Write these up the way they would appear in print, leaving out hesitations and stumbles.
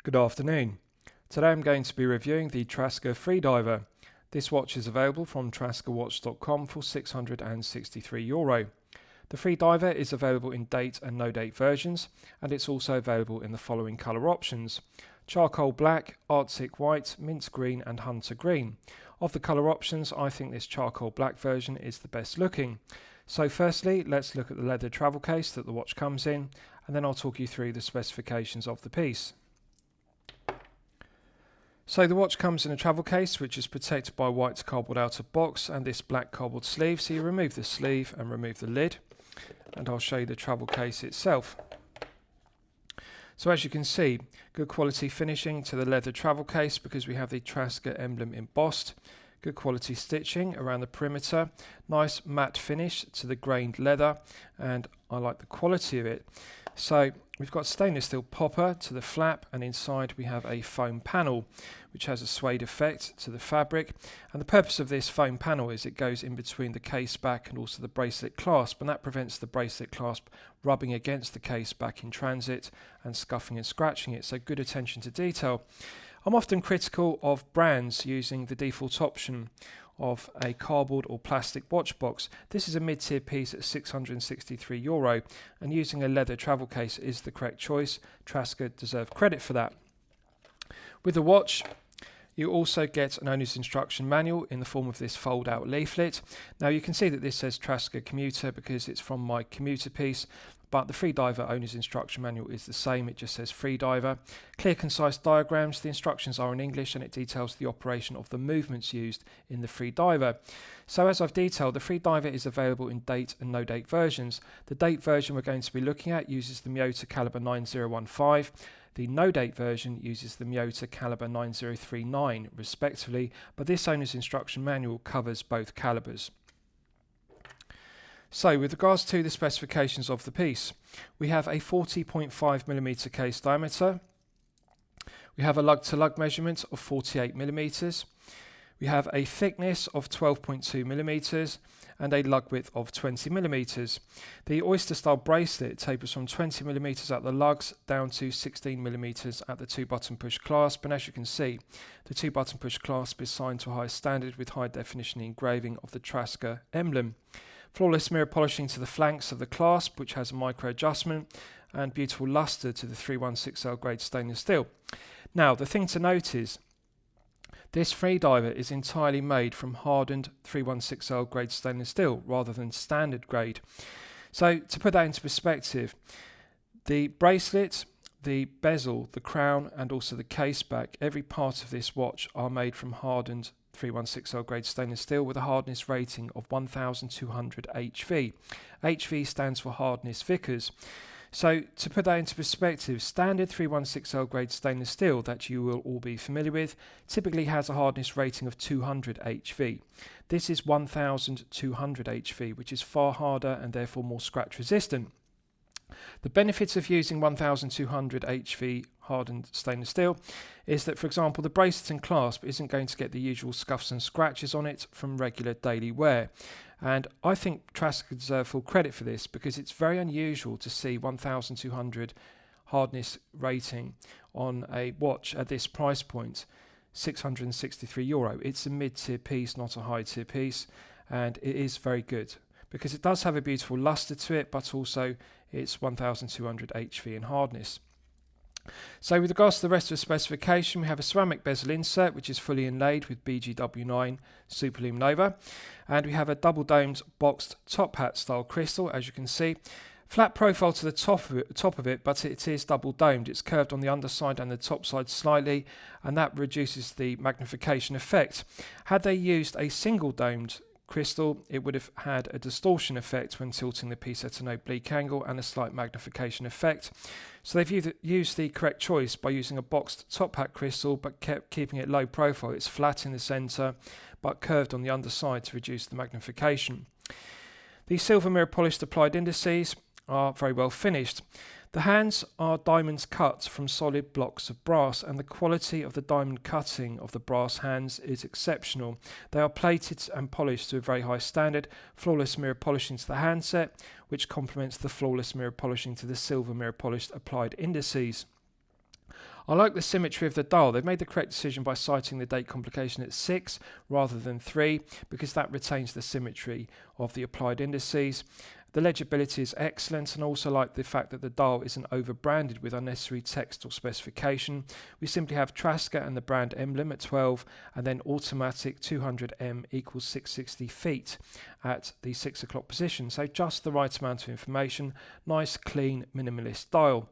Good afternoon. Today I'm going to be reviewing the Traska Freediver. This watch is available from traskawatch.com for €663. The Freediver is available in date and no date versions, and it's also available in the following colour options: charcoal black, arctic white, mint green and hunter green. Of the colour options, I think this charcoal black version is the best looking. So firstly, let's look at the leather travel case that the watch comes in, and then I'll talk you through the specifications of the piece. So the watch comes in a travel case which is protected by a white cardboard outer box and this black cardboard sleeve. So you remove the sleeve and remove the lid, and I'll show you the travel case itself. So as you can see, good quality finishing to the leather travel case because we have the Traska emblem embossed. Good quality stitching around the perimeter, nice matte finish to the grained leather, and I like the quality of it. So we've got stainless steel popper to the flap, and inside we have a foam panel which has a suede effect to the fabric, and the purpose of this foam panel is it goes in between the case back and also the bracelet clasp, and that prevents the bracelet clasp rubbing against the case back in transit and scuffing and scratching it. So good attention to detail. I'm often critical of brands using the default option of a cardboard or plastic watch box. This is a mid-tier piece at €663, and using a leather travel case is the correct choice. Traska deserve credit for that. With the watch, you also get an owner's instruction manual in the form of this fold-out leaflet. Now you can see that this says Traska Commuter because it's from my commuter piece, but the Freediver owner's instruction manual is the same, it just says Freediver. Clear, concise diagrams. The instructions are in English and it details the operation of the movements used in the Freediver. So as I've detailed, the Freediver is available in date and no date versions. The date version we're going to be looking at uses the Miyota caliber 9015. The no date version uses the Miyota caliber 9039 respectively, but this owner's instruction manual covers both calibers. So with regards to the specifications of the piece, we have a 40.5mm case diameter, we have a lug-to-lug measurement of 48mm, we have a thickness of 12.2mm and a lug width of 20mm. The oyster style bracelet tapers from 20mm at the lugs down to 16mm at the 2-button push clasp, and as you can see, the 2-button push clasp is signed to a high standard with high definition engraving of the Traska emblem. Flawless mirror polishing to the flanks of the clasp, which has a micro adjustment, and beautiful luster to the 316L grade stainless steel. Now, the thing to note is this Freediver is entirely made from hardened 316L grade stainless steel rather than standard grade. So to put that into perspective, the bracelet, the bezel, the crown and also the case back, every part of this watch are made from hardened 316L grade stainless steel with a hardness rating of 1200 HV. HV stands for hardness Vickers. So to put that into perspective, standard 316L grade stainless steel that you will all be familiar with typically has a hardness rating of 200 HV. This is 1200 HV, which is far harder and therefore more scratch resistant. The benefits of using 1200 HV hardened stainless steel is that, for example, the bracelet and clasp isn't going to get the usual scuffs and scratches on it from regular daily wear. And I think Traska deserve full credit for this because it's very unusual to see 1200 hardness rating on a watch at this price point, €663. It's a mid-tier piece, not a high-tier piece, and it is very good because it does have a beautiful luster to it, but also it's 1200 HV in hardness. So with regards to the rest of the specification, we have a ceramic bezel insert which is fully inlaid with BGW9 Super Lume Nova, and we have a double domed boxed top hat style crystal, as you can see. Flat profile to the top of it, but it is double domed. It's curved on the underside and the top side slightly, and that reduces the magnification effect. Had they used a single domed crystal, it would have had a distortion effect when tilting the piece at an oblique angle and a slight magnification effect. So they've used the correct choice by using a boxed top hat crystal but keeping it low profile. It's flat in the centre but curved on the underside to reduce the magnification. The silver mirror polished applied indices are very well finished. The hands are diamonds cut from solid blocks of brass, and the quality of the diamond cutting of the brass hands is exceptional. They are plated and polished to a very high standard. Flawless mirror polishing to the handset, which complements the flawless mirror polishing to the silver mirror polished applied indices. I like the symmetry of the dial. They've made the correct decision by sighting the date complication at 6 rather than 3 because that retains the symmetry of the applied indices. The legibility is excellent, and I also like the fact that the dial isn't over-branded with unnecessary text or specification. We simply have Traska and the brand emblem at 12, and then automatic 200M equals 660 feet at the 6 o'clock position. So just the right amount of information. Nice, clean, minimalist dial.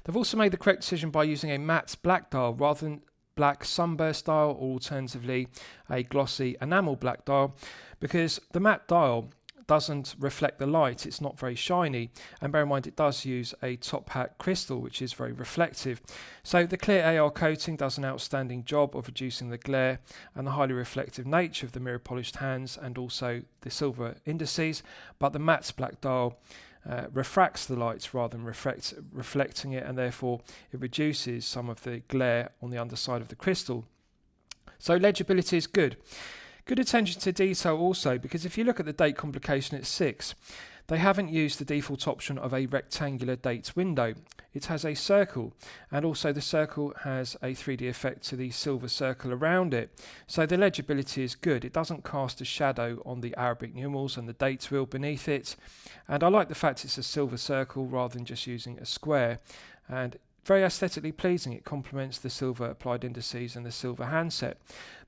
They've also made the correct decision by using a matte black dial rather than black sunburst dial, or alternatively a glossy enamel black dial, because the matte dial doesn't reflect the light. It's not very shiny, and bear in mind it does use a top hat crystal which is very reflective. So the clear AR coating does an outstanding job of reducing the glare and the highly reflective nature of the mirror polished hands and also the silver indices, but the matte black dial refracts the light rather than reflecting it, and therefore it reduces some of the glare on the underside of the crystal. So legibility is good. Good attention to detail also, because if you look at the date complication at 6, they haven't used the default option of a rectangular date window. It has a circle, and also the circle has a 3D effect to the silver circle around it. So the legibility is good. It doesn't cast a shadow on the Arabic numerals and the date wheel beneath it. And I like the fact it's a silver circle rather than just using a square. And very aesthetically pleasing. It complements the silver applied indices and the silver handset.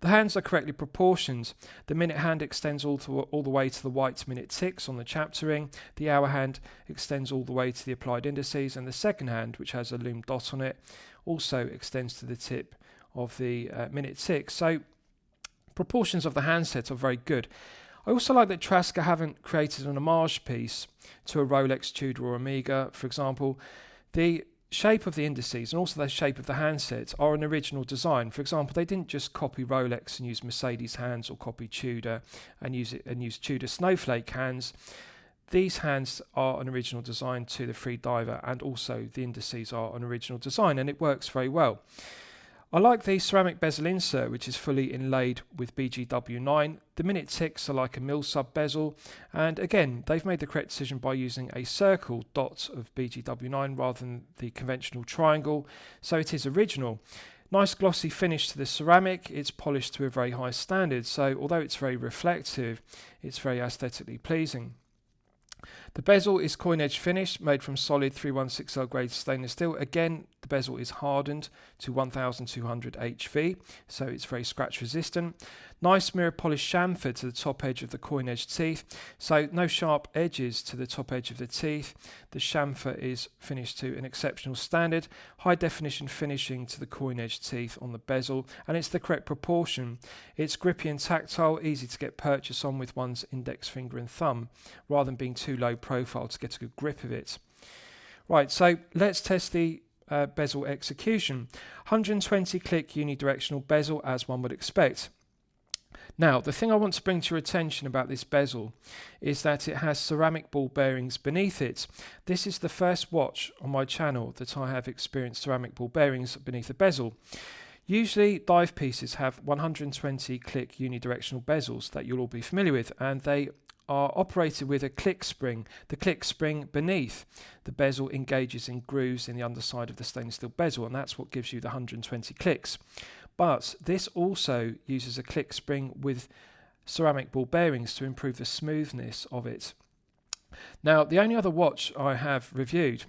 The hands are correctly proportioned. The minute hand extends all the way to the white minute ticks on the chapter ring. The hour hand extends all the way to the applied indices, and the second hand, which has a Lume dot on it, also extends to the tip of the minute ticks. So proportions of the handset are very good. I also like that Traska haven't created an homage piece to a Rolex, Tudor or Omega, for example. The shape of the indices and also the shape of the handset are an original design. For example, they didn't just copy Rolex and use Mercedes hands, or copy Tudor and use Tudor snowflake hands. These hands are an original design to the Freediver, and also the indices are an original design, and it works very well. I like the ceramic bezel insert, which is fully inlaid with BGW9. The minute ticks are like a mil sub bezel, and again they've made the correct decision by using a circle dot of BGW9 rather than the conventional triangle, so it is original. Nice glossy finish to the ceramic. It's polished to a very high standard, so although it's very reflective, it's very aesthetically pleasing. The bezel is coin edge finished, made from solid 316L grade stainless steel. Again, the bezel is hardened to 1200 HV, so it's very scratch resistant. Nice mirror polished chamfer to the top edge of the coin edge teeth, so no sharp edges to the top edge of the teeth. The chamfer is finished to an exceptional standard. High definition finishing to the coin edge teeth on the bezel, and it's the correct proportion. It's grippy and tactile, easy to get purchase on with one's index finger and thumb, rather than being too low profile to get a good grip of it. Right, so let's test the bezel execution. 120 click unidirectional bezel, as one would expect. Now, the thing I want to bring to your attention about this bezel is that it has ceramic ball bearings beneath it. This is the first watch on my channel that I have experienced ceramic ball bearings beneath a bezel. Usually dive pieces have 120 click unidirectional bezels that you'll all be familiar with, and they are operated with a click spring. The click spring beneath the bezel engages in grooves in the underside of the stainless steel bezel, and that's what gives you the 120 clicks. But this also uses a click spring with ceramic ball bearings to improve the smoothness of it. Now, the only other watch I have reviewed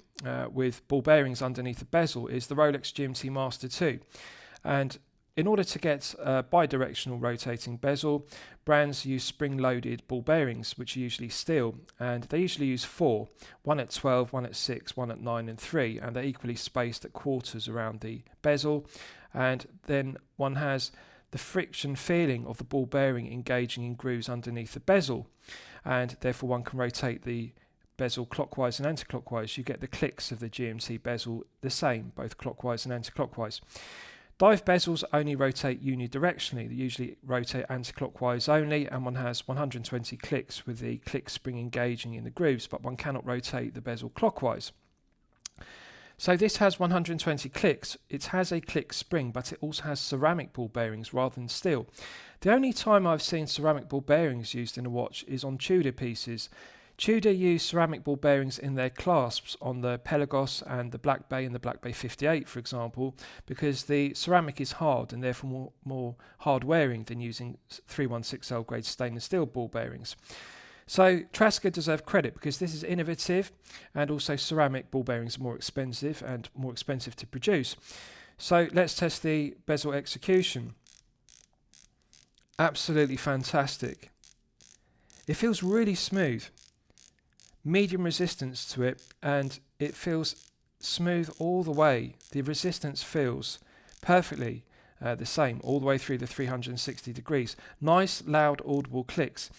with ball bearings underneath the bezel is the Rolex GMT Master 2. And in order to get a bidirectional rotating bezel, brands use spring-loaded ball bearings, which are usually steel, and they usually use 4, one at 12, one at 6, one at 9 and 3, and they're equally spaced at quarters around the bezel, and then one has the friction feeling of the ball bearing engaging in grooves underneath the bezel, and therefore one can rotate the bezel clockwise and anti-clockwise. You get the clicks of the GMT bezel the same, both clockwise and anti-clockwise. Dive bezels only rotate unidirectionally. They usually rotate anti-clockwise only, and one has 120 clicks with the click spring engaging in the grooves, but one cannot rotate the bezel clockwise. So this has 120 clicks. It has a click spring, but it also has ceramic ball bearings rather than steel. The only time I've seen ceramic ball bearings used in a watch is on Tudor pieces. Tudor used ceramic ball bearings in their clasps on the Pelagos and the Black Bay and the Black Bay 58, for example, because the ceramic is hard and therefore more hard wearing than using 316L grade stainless steel ball bearings. So Traska deserve credit because this is innovative, and also ceramic ball bearings are more expensive to produce. So let's test the bezel execution. Absolutely fantastic. It feels really smooth. Medium resistance to it, and it feels smooth all the way. The resistance feels perfectly the same all the way through the 360 degrees. Nice, loud, audible clicks.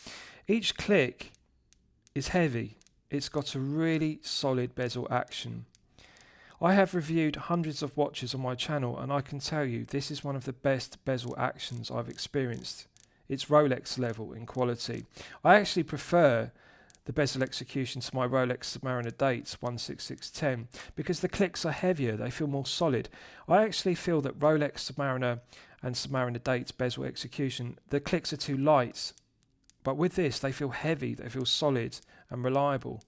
Each click is heavy. It's got a really solid bezel action. I have reviewed hundreds of watches on my channel, and I can tell you this is one of the best bezel actions I've experienced. It's Rolex level in quality. I actually prefer the bezel execution to my Rolex Submariner dates 16610 because the clicks are heavier, they feel more solid. I actually feel that Rolex Submariner and Submariner dates bezel execution, the clicks are too light, but with this they feel heavy, they feel solid and reliable.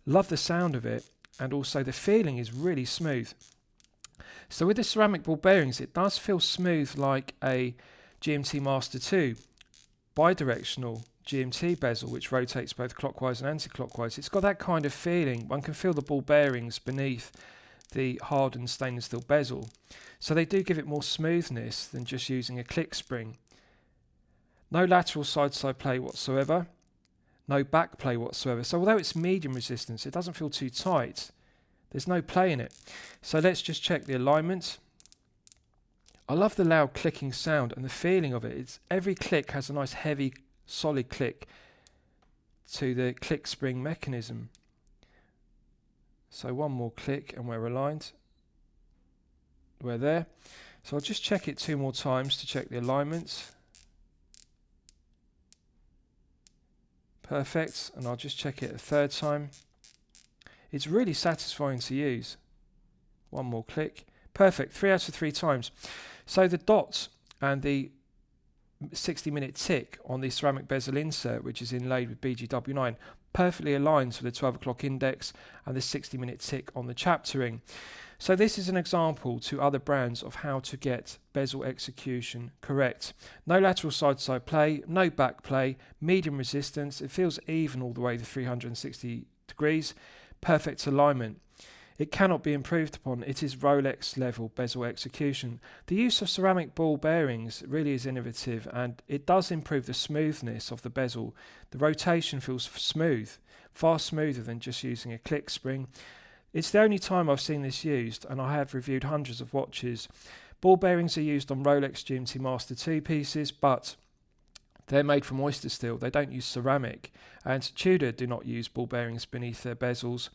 Love the sound of it, and also the feeling is really smooth. So with the ceramic ball bearings, it does feel smooth like a GMT Master 2 bidirectional GMT bezel, which rotates both clockwise and anti-clockwise. It's got that kind of feeling. One can feel the ball bearings beneath the hardened stainless steel bezel. So they do give it more smoothness than just using a click spring. No lateral side-side play whatsoever. No back play whatsoever. So although it's medium resistance, it doesn't feel too tight. There's no play in it. So let's just check the alignment. I love the loud clicking sound and the feeling of it. Every click has a nice heavy solid click to the click spring mechanism. So one more click and we're aligned. We're there. So I'll just check it 2 more times to check the alignment. Perfect. And I'll just check it a 3rd time. It's really satisfying to use. One more click. Perfect. 3 out of 3 times. So the dots and the 60-minute tick on the ceramic bezel insert, which is inlaid with BGW9, perfectly aligns with the 12 o'clock index and the 60-minute tick on the chapter ring. So this is an example to other brands of how to get bezel execution correct. No lateral side-side play, no back play, medium resistance, it feels even all the way to 360 degrees, perfect alignment. It cannot be improved upon. It is Rolex level bezel execution. The use of ceramic ball bearings really is innovative, and it does improve the smoothness of the bezel. The rotation feels smooth, far smoother than just using a click spring. It's the only time I've seen this used, and I have reviewed hundreds of watches. Ball bearings are used on Rolex GMT Master 2 pieces, but they're made from oyster steel. They don't use ceramic. And Tudor do not use ball bearings beneath their bezels.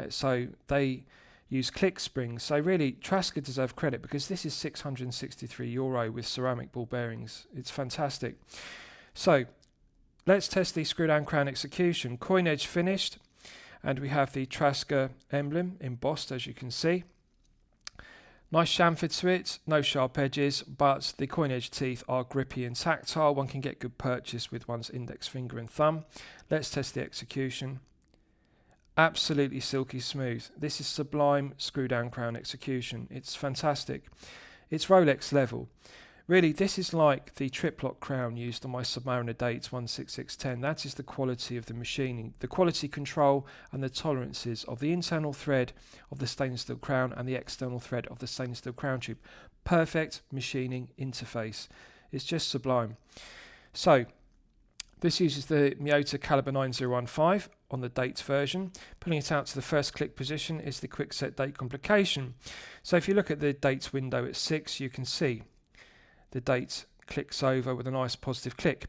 So they use click springs. So really, Traska deserve credit because this is €663 with ceramic ball bearings. It's fantastic. So let's test the screw down crown execution. Coin edge finished. And we have the Traska emblem embossed, as you can see. Nice chamfer to it, no sharp edges, but the coin edge teeth are grippy and tactile. One can get good purchase with one's index finger and thumb. Let's test the execution. Absolutely silky smooth. This is sublime screw down crown execution. It's fantastic. It's Rolex level. Really, this is like the triplock crown used on my Submariner dates 16610. That is the quality of the machining, the quality control and the tolerances of the internal thread of the stainless steel crown and the external thread of the stainless steel crown tube. Perfect machining interface. It's just sublime. So, this uses the Miyota caliber 9015 on the dates version. Pulling it out to the first click position is the quick set date complication. So if you look at the dates window at 6, you can see the date clicks over with a nice positive click.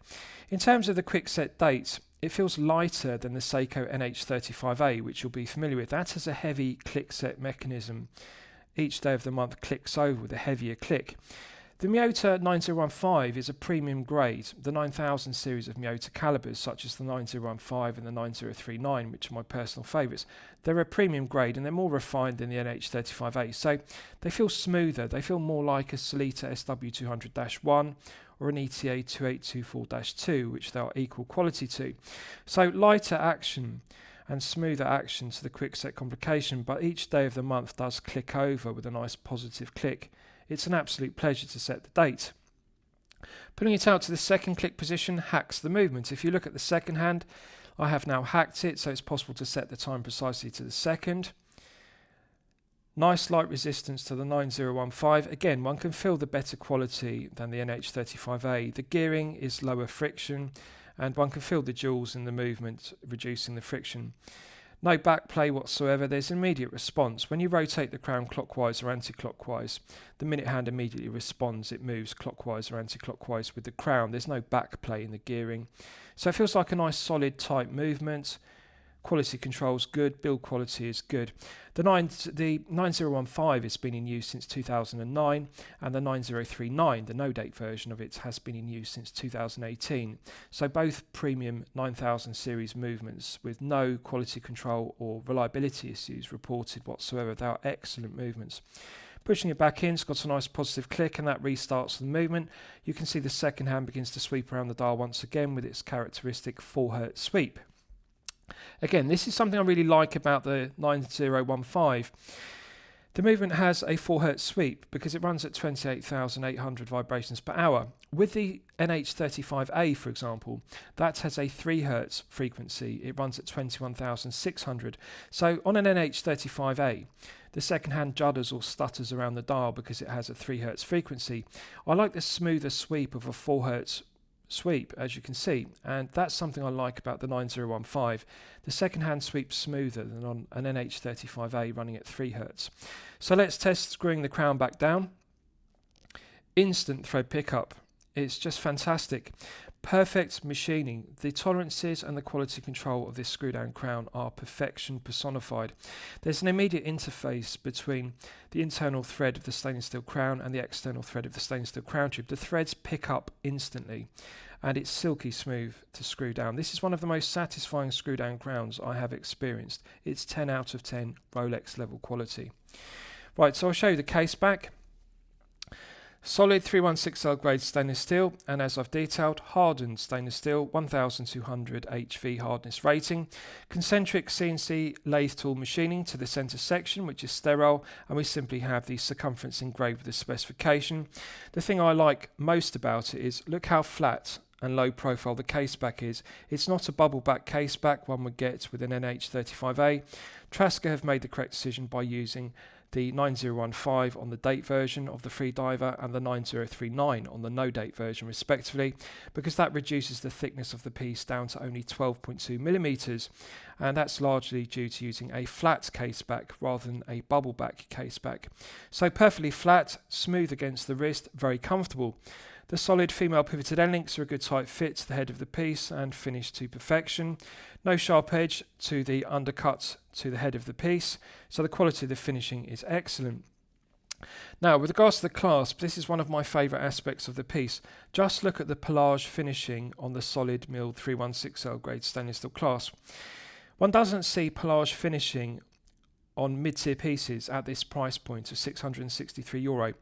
In terms of the quick set dates, it feels lighter than the Seiko NH35A, which you'll be familiar with. That has a heavy click set mechanism. Each day of the month clicks over with a heavier click. The Miyota 9015 is a premium grade. The 9000 series of Miyota calibers, such as the 9015 and the 9039, which are my personal favourites, they're a premium grade and they're more refined than the NH35A. So they feel smoother. They feel more like a Solita SW200-1 or an ETA 2824-2, which they are equal quality to. So lighter action and smoother action to the quickset complication, but each day of the month does click over with a nice positive click. It's an absolute pleasure to set the date. Putting it out to the second click position hacks the movement. If you look at the second hand, I have now hacked it, so it's possible to set the time precisely to the second. Nice light resistance to the 9015. Again, one can feel the better quality than the NH35A. The gearing is lower friction, and one can feel the jewels in the movement, reducing the friction. No back play whatsoever. There's immediate response. When you rotate the crown clockwise or anti-clockwise, the minute hand immediately responds. It moves clockwise or anti-clockwise with the crown. There's no back play in the gearing. So it feels like a nice solid tight movement. Quality control's good, build quality is good. The 9015 has been in use since 2009, and the 9039, the no-date version of it, has been in use since 2018. So both premium 9000 series movements with no quality control or reliability issues reported whatsoever. They are excellent movements. Pushing it back in, it's got a nice positive click, and that restarts the movement. You can see the second hand begins to sweep around the dial once again with its characteristic 4 Hz sweep. Again, this is something I really like about the 9015. The movement has a 4 Hz sweep because it runs at 28,800 vibrations per hour. With the NH35A, for example, that has a 3 Hz frequency. It runs at 21,600. So on an NH35A, the second hand judders or stutters around the dial because it has a 3 Hz frequency. I like the smoother sweep of a 4 Hz sweep, as you can see, and that's something I like about the 9015. The second hand sweeps smoother than on an NH35A running at 3 Hz. So let's test screwing the crown back down. Instant thread pickup. It's just fantastic. Perfect machining. The tolerances and the quality control of this screw down crown are perfection personified. There's an immediate interface between the internal thread of the stainless steel crown and the external thread of the stainless steel crown tube. The threads pick up instantly, and it's silky smooth to screw down. This is one of the most satisfying screw down crowns I have experienced. It's 10 out of 10 Rolex level quality. Right, so I'll show you the case back. Solid 316L grade stainless steel, and as I've detailed, hardened stainless steel, 1200 HV hardness rating. Concentric CNC lathe tool machining to the center section, which is sterile, and we simply have the circumference engraved with the specification. The thing I like most about it is look how flat and low profile the case back is. It's not a bubble back case back one would get with an NH35A. Traska have made the correct decision by using the 9015 on the date version of the Freediver and the 9039 on the no date version respectively, because that reduces the thickness of the piece down to only 12.2 millimeters, and that's largely due to using a flat case back rather than a bubble back case back. So perfectly flat, smooth against the wrist, very comfortable. The solid female pivoted end links are a good tight fit to the head of the piece and finished to perfection. No sharp edge to the undercut to the head of the piece, so the quality of the finishing is excellent. Now, with regards to the clasp, this is one of my favourite aspects of the piece. Just look at the pelage finishing on the solid milled 316L grade stainless steel clasp. One doesn't see pelage finishing on mid-tier pieces at this price point of €663.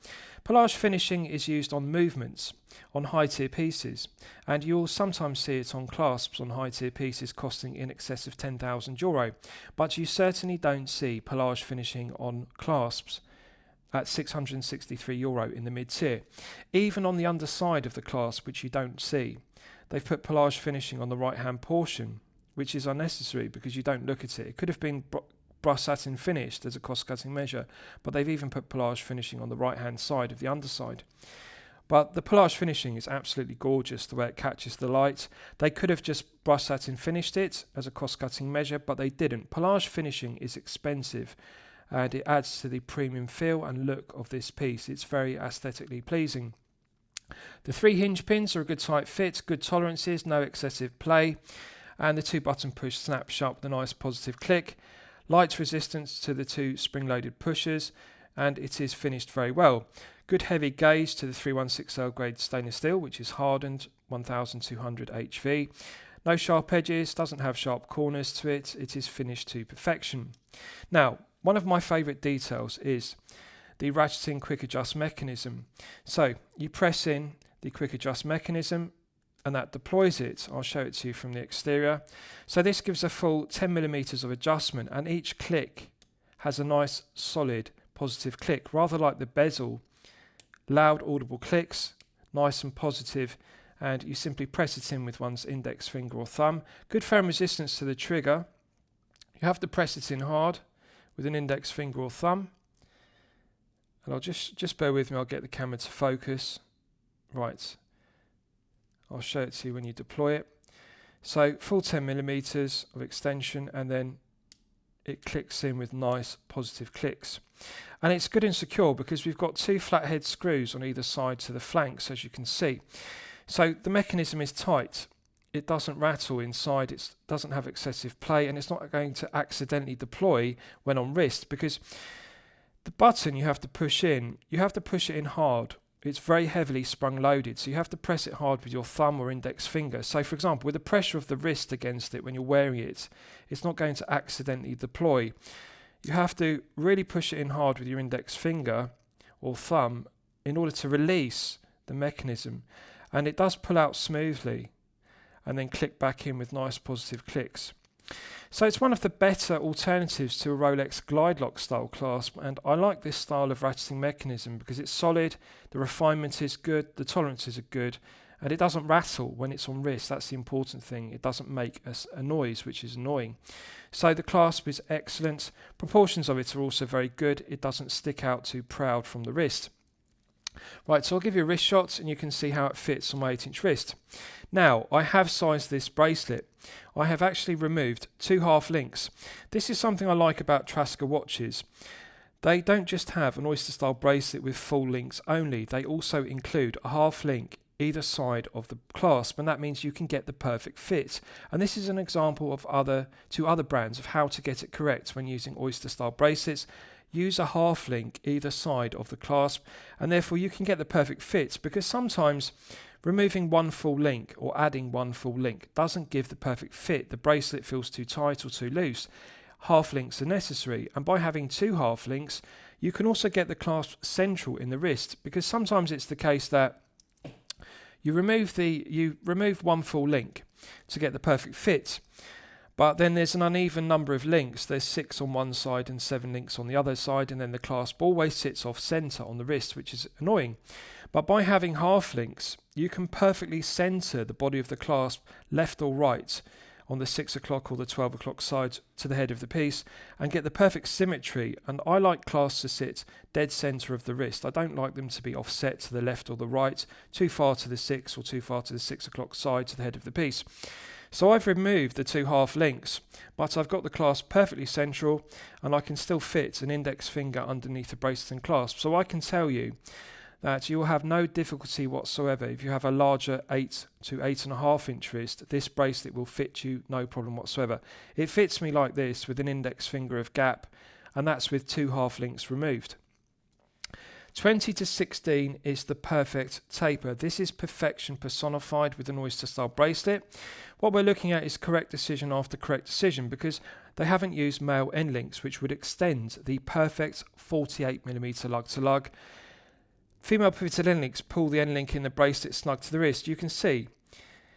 Pelage finishing is used on movements on high-tier pieces, and you'll sometimes see it on clasps on high-tier pieces costing in excess of €10,000, but you certainly don't see pelage finishing on clasps at €663 in the mid-tier. Even on the underside of the clasp, which you don't see, they've put pelage finishing on the right-hand portion, which is unnecessary because you don't look at it. It could have been brush satin finished as a cost-cutting measure, but they've even put pelage finishing on the right-hand side of the underside. But the pelage finishing is absolutely gorgeous, the way it catches the light. They could have just brush satin finished it as a cost-cutting measure, but they didn't. Pelage finishing is expensive, and it adds to the premium feel and look of this piece. It's very aesthetically pleasing. The 3 hinge pins are a good tight fit, good tolerances, no excessive play, and the 2 button push snap shut with a nice positive click. Light resistance to the 2 spring-loaded pushers, and it is finished very well. Good heavy gauge to the 316L grade stainless steel, which is hardened 1200 HV. No sharp edges, doesn't have sharp corners to it. It is finished to perfection. Now, one of my favourite details is the ratcheting quick adjust mechanism. So you press in the quick adjust mechanism and that deploys it. I'll show it to you from the exterior. So this gives a full 10mm of adjustment, and each click has a nice solid positive click, rather like the Bezel. Loud audible clicks, nice and positive, and you simply press it in with one's index finger or thumb. Good firm resistance to the trigger. You have to press it in hard with an index finger or thumb. And I'll just bear with me, I'll get the camera to focus. Right, I'll show it to you when you deploy it. So full 10mm of extension, and then it clicks in with nice positive clicks. And it's good and secure because we've got two flathead screws on either side to the flanks, as you can see. So the mechanism is tight. It doesn't rattle inside, it doesn't have excessive play, and it's not going to accidentally deploy when on wrist, because the button you have to push in it in hard. It's very heavily sprung loaded, so you have to press it hard with your thumb or index finger. So for example, with the pressure of the wrist against it when you're wearing it, it's not going to accidentally deploy. You have to really push it in hard with your index finger or thumb in order to release the mechanism. And it does pull out smoothly and then click back in with nice positive clicks. So it's one of the better alternatives to a Rolex glide lock style clasp, and I like this style of ratcheting mechanism because it's solid, the refinement is good, the tolerances are good, and it doesn't rattle when it's on wrist. That's the important thing. It doesn't make a noise, which is annoying. So the clasp is excellent. Proportions of it are also very good. It doesn't stick out too proud from the wrist. Right, so I'll give you a wrist shot and you can see how it fits on my 8-inch wrist. Now, I have sized this bracelet. I have actually removed 2 half links. This is something I like about Traska watches. They don't just have an oyster style bracelet with full links only, they also include a half link either side of the clasp, and that means you can get the perfect fit. And this is an example of two other brands of how to get it correct when using oyster style bracelets. Use a half link either side of the clasp, and therefore you can get the perfect fit, because sometimes removing one full link or adding one full link doesn't give the perfect fit. The bracelet feels too tight or too loose. Half links are necessary, and by having 2 half links you can also get the clasp central in the wrist, because sometimes it's the case that you remove one full link to get the perfect fit, but then there's an uneven number of links. There's 6 on one side and 7 links on the other side, and then the clasp always sits off centre on the wrist, which is annoying. But by having half links, you can perfectly centre the body of the clasp left or right on the 6 o'clock or the 12 o'clock side to the head of the piece, and get the perfect symmetry. And I like clasps to sit dead centre of the wrist. I don't like them to be offset to the left or the right, too far to the 6 or too far to the 6 o'clock side to the head of the piece. So I've removed the 2 half links, but I've got the clasp perfectly central, and I can still fit an index finger underneath the bracelet and clasp. So I can tell you that you will have no difficulty whatsoever. If you have a larger 8 to 8.5 inch wrist, this bracelet will fit you no problem whatsoever. It fits me like this with an index finger of gap, and that's with 2 half links removed. 20 to 16 is the perfect taper. This is perfection personified with an oyster style bracelet. What we're looking at is correct decision after correct decision, because they haven't used male end links, which would extend the perfect 48mm lug to lug. Female pivoted end links pull the end link in the bracelet snug to the wrist. You can see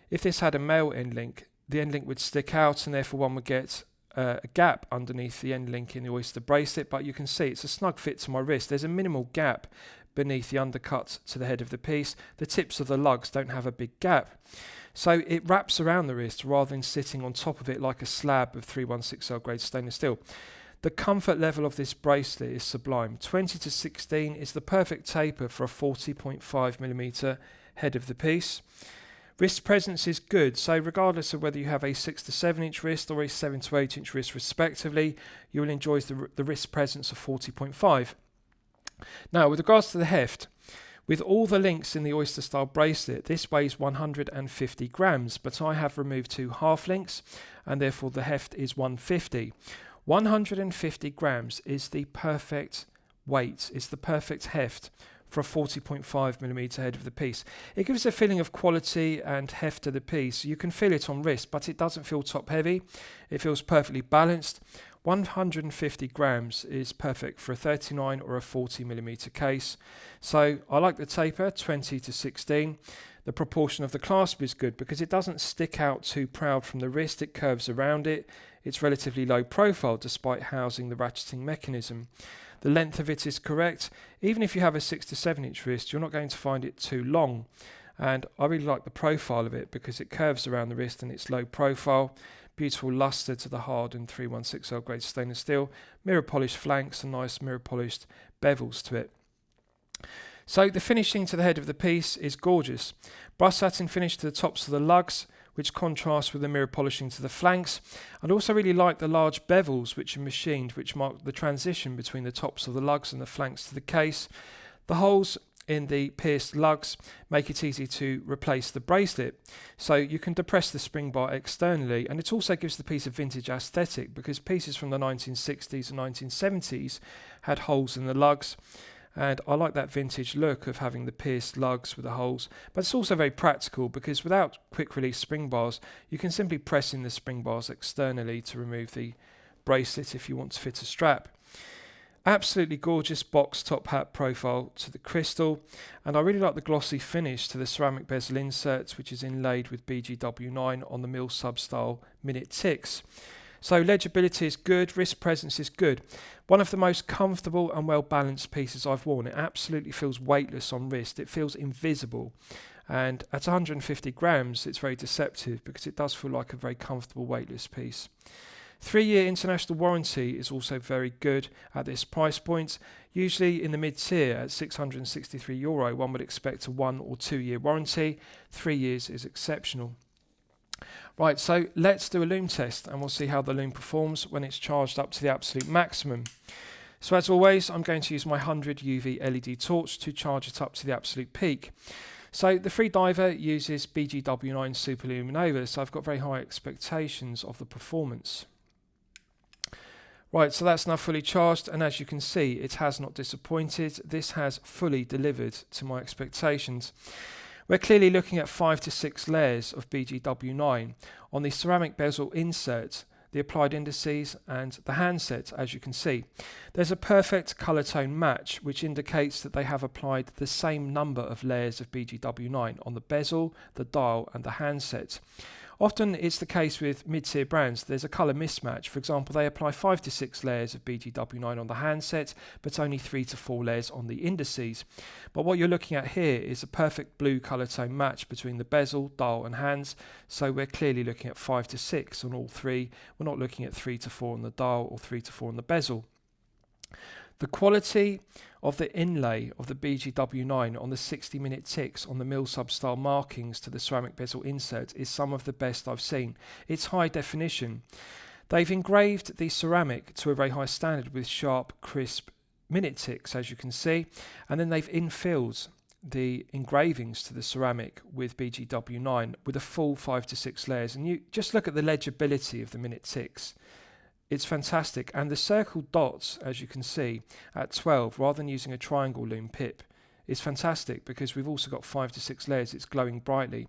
if this had a male end link, the end link would stick out, and therefore one would get a gap underneath the end link in the oyster bracelet, but you can see it's a snug fit to my wrist. There's a minimal gap beneath the undercut to the head of the piece. The tips of the lugs don't have a big gap, so it wraps around the wrist rather than sitting on top of it like a slab of 316L grade stainless steel. The comfort level of this bracelet is sublime. 20 to 16 is the perfect taper for a 40.5mm head of the piece. Wrist presence is good, so regardless of whether you have a 6 to 7 inch wrist or a 7 to 8 inch wrist respectively, you will enjoy the wrist presence of 40.5. Now, with regards to the heft, with all the links in the oyster style bracelet, this weighs 150 grams, but I have removed 2 half links, and therefore the heft is 150. 150 grams is the perfect weight, it's the perfect heft for a 40.5mm head of the piece. It gives a feeling of quality and heft to the piece. You can feel it on wrist, but it doesn't feel top heavy. It feels perfectly balanced. 150 grams is perfect for a 39 or a 40mm case. So I like the taper, 20 to 16. The proportion of the clasp is good because it doesn't stick out too proud from the wrist, it curves around it. It's relatively low profile despite housing the ratcheting mechanism. The length of it is correct. Even if you have a 6 to 7 inch wrist, you're not going to find it too long. And I really like the profile of it because it curves around the wrist and it's low profile. Beautiful luster to the hardened 316L grade stainless steel. Mirror polished flanks and nice mirror polished bevels to it. So the finishing to the head of the piece is gorgeous. Brushed satin finish to the tops of the lugs, which contrasts with the mirror polishing to the flanks. I'd also really like the large bevels which are machined, which mark the transition between the tops of the lugs and the flanks to the case. The holes in the pierced lugs make it easy to replace the bracelet, so you can depress the spring bar externally, and it also gives the piece a vintage aesthetic because pieces from the 1960s and 1970s had holes in the lugs. And I like that vintage look of having the pierced lugs with the holes, but it's also very practical because without quick release spring bars, you can simply press in the spring bars externally to remove the bracelet if you want to fit a strap. Absolutely gorgeous box top hat profile to the crystal, and I really like the glossy finish to the ceramic bezel inserts, which is inlaid with BGW9 on the mill sub-style minute ticks. So legibility is good, wrist presence is good. One of the most comfortable and well balanced pieces I've worn. It absolutely feels weightless on wrist. It feels invisible. And at 150 grams, it's very deceptive because it does feel like a very comfortable weightless piece. 3-year international warranty is also very good at this price point. Usually in the mid-tier at €663, one would expect a 1 or 2 year warranty. 3 years is exceptional. Right, so let's do a Lume test and we'll see how the Lume performs when it's charged up to the absolute maximum. So as always, I'm going to use my 100 UV LED torch to charge it up to the absolute peak. So the Freediver uses BGW9 Super Luminova, so I've got very high expectations of the performance. Right, so that's now fully charged, and as you can see, it has not disappointed. This has fully delivered to my expectations. We're clearly looking at 5 to 6 layers of BGW9 on the ceramic bezel insert, the applied indices and the handset, as you can see. There's a perfect colour tone match which indicates that they have applied the same number of layers of BGW9 on the bezel, the dial and the handset. Often it's the case with mid-tier brands, there's a colour mismatch. For example, they apply 5 to 6 layers of BGW9 on the handset, but only 3 to 4 layers on the indices. But what you're looking at here is a perfect blue colour tone match between the bezel, dial and hands, so we're clearly looking at 5 to 6 on all three. We're not looking at 3 to 4 on the dial or 3 to 4 on the bezel. The quality of the inlay of the BGW9 on the 60-minute ticks on the mill sub-style markings to the ceramic bezel insert is some of the best I've seen. It's high definition. They've engraved the ceramic to a very high standard with sharp, crisp minute ticks, as you can see, and then they've infilled the engravings to the ceramic with BGW9 with a full 5 to 6 layers. And you just look at the legibility of the minute ticks. It's fantastic, and the circled dots, as you can see, at 12, rather than using a triangle Lume pip, is fantastic because we've also got 5 to 6 layers. It's glowing brightly.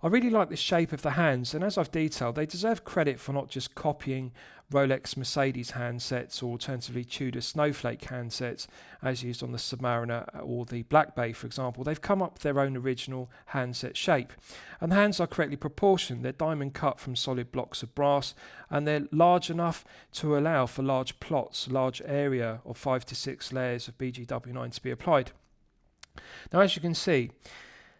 I really like the shape of the hands, and as I've detailed, they deserve credit for not just copying Rolex Mercedes handsets or alternatively Tudor Snowflake handsets as used on the Submariner or the Black Bay, for example. They've come up with their own original handset shape, and the hands are correctly proportioned. They're diamond cut from solid blocks of brass, and they're large enough to allow for large plots, large area of 5 to 6 layers of BGW9 to be applied. Now, as you can see,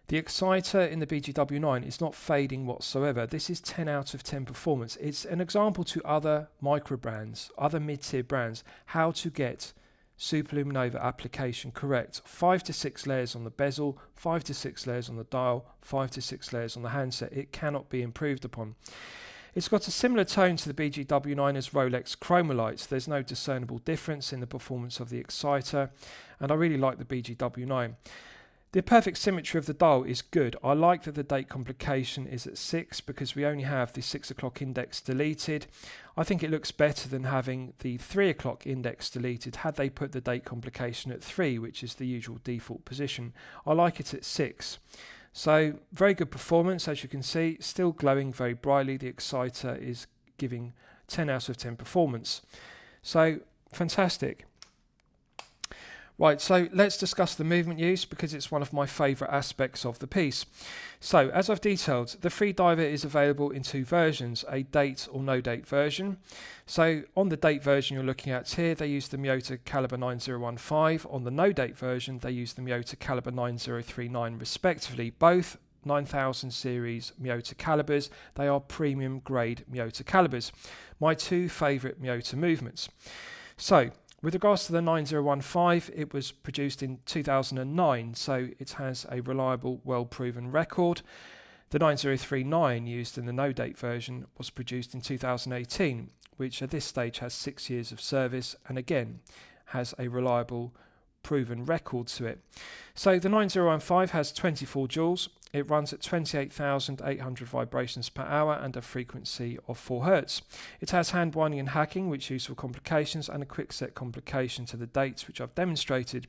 the exciter in the BGW9 is not fading whatsoever. This is 10 out of 10 performance. It's an example to other micro brands, other mid-tier brands, how to get Super Luminova application correct. 5 to 6 layers on the bezel, 5 to 6 layers on the dial, 5 to 6 layers on the handset. It cannot be improved upon. It's got a similar tone to the BGW9 as Rolex Chromalites. There's no discernible difference in the performance of the exciter, and I really like the BGW9. The perfect symmetry of the dial is good. I like that the date complication is at 6 because we only have the 6 o'clock index deleted. I think it looks better than having the 3 o'clock index deleted had they put the date complication at 3, which is the usual default position. I like it at 6. So very good performance, as you can see, still glowing very brightly. The exciter is giving 10 out of 10 performance. So fantastic. Right, so let's discuss the movement use because it's one of my favourite aspects of the piece. So, as I've detailed, the Freediver is available in 2 versions, a date or no date version. So, on the date version you're looking at here, they use the Miyota Caliber 9015. On the no date version, they use the Miyota Caliber 9039 respectively. Both 9000 series Miyota calibers. They are premium grade Miyota calibers. My 2 favourite Miyota movements. So, with regards to the 9015, it was produced in 2009, so it has a reliable, well-proven record. The 9039 used in the no-date version was produced in 2018, which at this stage has 6 years of service and again has a reliable, proven record to it. So the 9015 has 24 joules. It runs at 28,800 vibrations per hour and a frequency of 4 Hz. It has hand winding and hacking, which is used for complications, and a quick set complication to the dates, which I've demonstrated.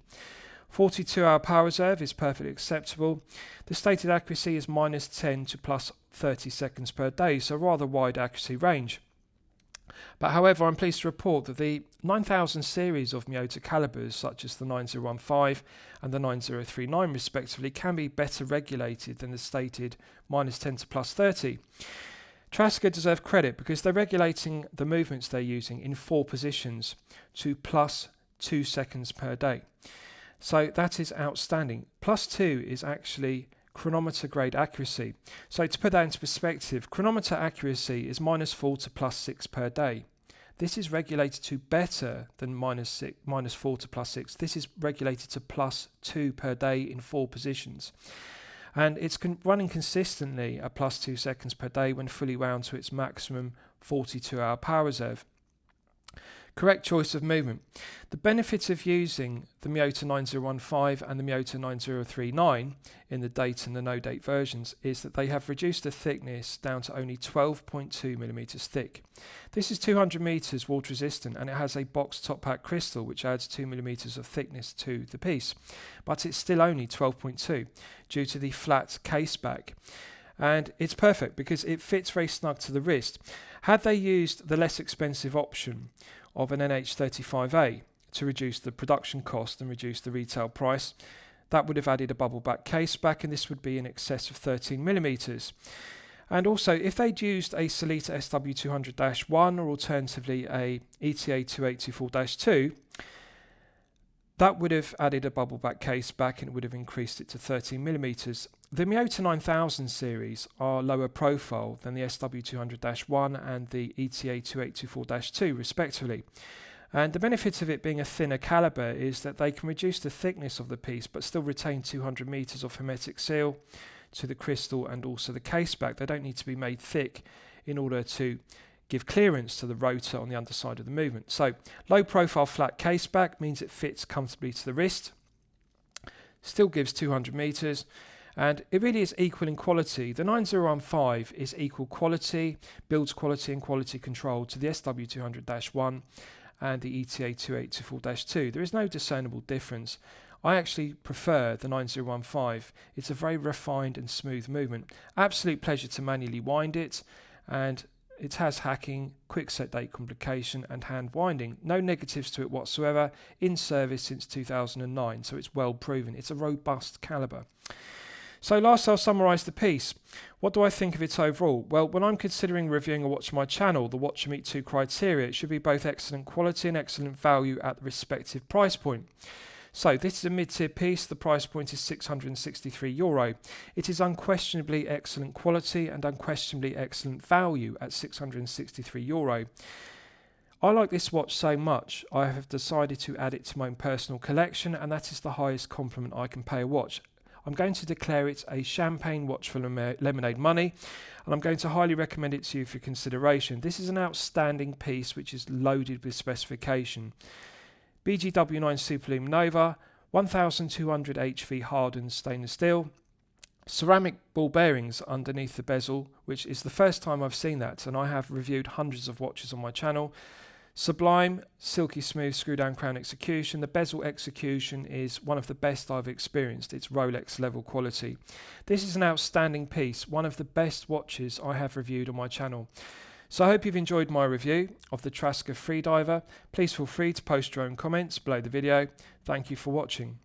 42-hour power reserve is perfectly acceptable. The stated accuracy is -10 to +30 seconds per day, so rather wide accuracy range. But however, I'm pleased to report that the 9000 series of Miyota calibers, such as the 9015 and the 9039 respectively, can be better regulated than the stated -10 to +30. Traska deserve credit because they're regulating the movements they're using in 4 positions to +2 seconds per day. So that is outstanding. +2 is actually chronometer grade accuracy. So to put that into perspective, chronometer accuracy is -4 to +6 per day. This is regulated to better than -4 to +6. This is regulated to +2 per day in 4 positions. And it's running consistently at +2 seconds per day when fully wound to its maximum 42-hour power reserve. Correct choice of movement. The benefit of using the Miyota 9015 and the Miyota 9039 in the date and the no date versions is that they have reduced the thickness down to only 12.2 millimeters thick. This is 200 meters water resistant and it has a box top pack crystal which adds 2 millimeters of thickness to the piece, but it's still only 12.2 due to the flat case back. And it's perfect because it fits very snug to the wrist. Had they used the less expensive option of an NH35A to reduce the production cost and reduce the retail price, that would have added a bubble back case back, and this would be in excess of 13 millimeters. And also, if they'd used a Solita SW200-1 or alternatively a ETA 2824-2, that would have added a bubble back case back and it would have increased it to 13 millimeters. The Miyota 9000 series are lower profile than the SW200-1 and the ETA 2824-2 respectively. And the benefit of it being a thinner caliber is that they can reduce the thickness of the piece but still retain 200 meters of hermetic seal to the crystal and also the case back. They don't need to be made thick in order to give clearance to the rotor on the underside of the movement. So low profile flat case back means it fits comfortably to the wrist, still gives 200 meters, and it really is equal in quality. The 9015 is equal quality, builds quality and quality control to the SW200-1 and the ETA 2824-2. There is no discernible difference. I actually prefer the 9015. It's a very refined and smooth movement. Absolute pleasure to manually wind it, and it has hacking, quick set date complication and hand winding. No negatives to it whatsoever, in service since 2009, so it's well proven. It's a robust caliber. So last I'll summarise the piece. What do I think of it overall? Well, when I'm considering reviewing a watch on my channel, the watch should meet 2 criteria. It should be both excellent quality and excellent value at the respective price point. So this is a mid-tier piece. The price point is €663. It is unquestionably excellent quality and unquestionably excellent value at €663. I like this watch so much, I have decided to add it to my own personal collection, and that is the highest compliment I can pay a watch. I'm going to declare it a champagne watch for lemonade money, and I'm going to highly recommend it to you for consideration. This is an outstanding piece which is loaded with specification. BGW9 Super Lume Nova, 1200 HV hardened stainless steel, ceramic ball bearings underneath the bezel, which is the first time I've seen that, and I have reviewed hundreds of watches on my channel. Sublime, silky smooth screw down crown execution. The bezel execution is one of the best I've experienced. It's Rolex level quality. This is an outstanding piece, one of the best watches I have reviewed on my channel. So I hope you've enjoyed my review of the Traska Freediver. Please feel free to post your own comments below the video. Thank you for watching.